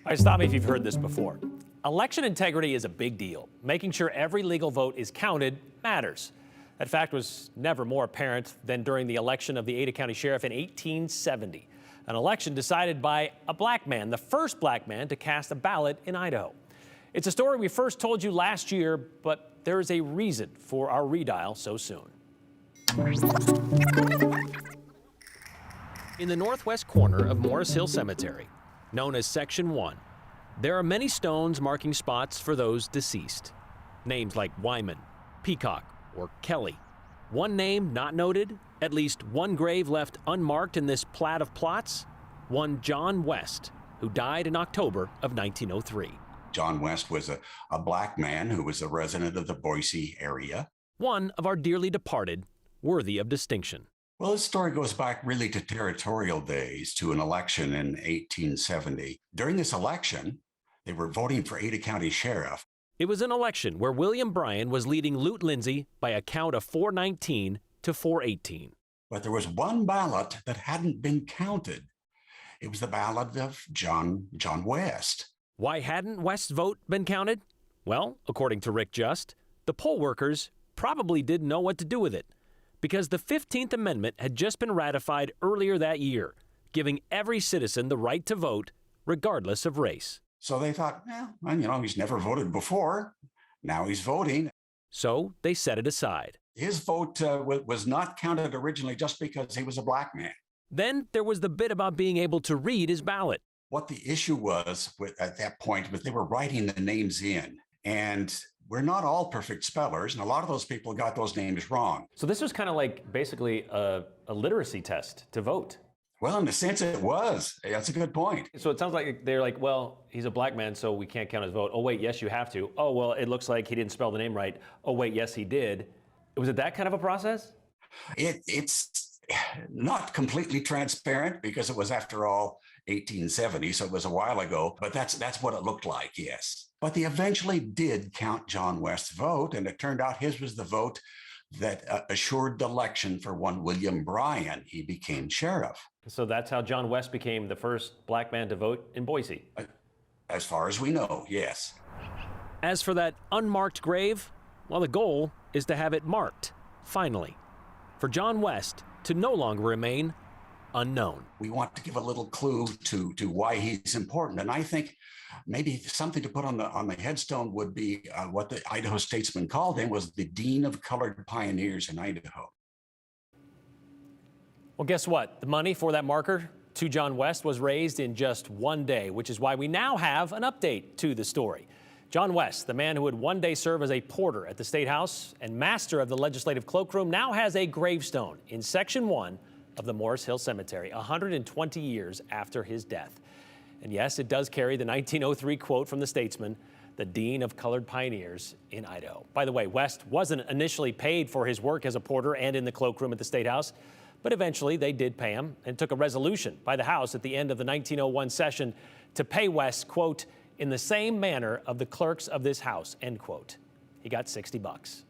All right, stop me if you've heard this before. Election integrity is a big deal. Making sure every legal vote is counted matters. That fact was never more apparent than during the election of the Ada County Sheriff in 1870. An election decided by a black man, the first black man to cast a ballot in Idaho. It's a story we first told you last year, but there is a reason for our redial so soon. In the northwest corner of Morris Hill Cemetery, known as Section 1, there are many stones marking spots for those deceased. Names like Wyman, Peacock, or Kelly. One name not noted, at least one grave left unmarked in this plat of plots, one John West, who died in October of 1903. John West was a black man who was a resident of the Boise area. One of our dearly departed, worthy of distinction. Well, this story goes back really to territorial days, to an election in 1870. During this election, they were voting for Ada County Sheriff. It was an election where William Bryan was leading Lute Lindsay by a count of 419 to 418. But there was one ballot that hadn't been counted. It was the ballot of John West. Why hadn't West's vote been counted? Well, according to Rick Just, the poll workers probably didn't know what to do with it, because the 15th Amendment had just been ratified earlier that year, giving every citizen the right to vote, regardless of race. So they thought, well, he's never voted before. Now he's voting. So they set it aside. His vote was not counted originally just because he was a black man. Then there was the bit about being able to read his ballot. What the issue was at that point was they were writing the names in. And we're not all perfect spellers, and a lot of those people got those names wrong. So this was kind of like basically a literacy test to vote. Well, in a sense, it was. That's a good point. So it sounds like they're like, well, he's a black man, so we can't count his vote. Oh, wait, yes, you have to. Oh, well, it looks like he didn't spell the name right. Oh, wait, yes, he did. Was it that kind of a process? It's not completely transparent because it was, after all, 1870, so it was a while ago, but that's what it looked like, yes. But they eventually did count John West's vote, and it turned out his was the vote that assured the election for one William Bryan. He became sheriff. So that's how John West became the first black man to vote in Boise? As far as we know, yes. As for that unmarked grave, well, the goal is to have it marked, finally, for John West to no longer remain unknown. We want to give a little clue to why he's important, and I think maybe something to put on the headstone would be what the Idaho statesman called him was the Dean of Colored Pioneers in Idaho. Well, guess what? The money for that marker to John West was raised in just one day, which is why we now have an update to the story. John West, the man who would one day serve as a porter at the Statehouse and master of the legislative cloakroom, now has a gravestone in Section 1 of the Morris Hill Cemetery, 120 years after his death. And yes, it does carry the 1903 quote from the statesman, the Dean of Colored Pioneers in Idaho. By the way, West wasn't initially paid for his work as a porter and in the cloakroom at the Statehouse, but eventually they did pay him and took a resolution by the House at the end of the 1901 session to pay West, quote, in the same manner of the clerks of this House, end quote. He got $60.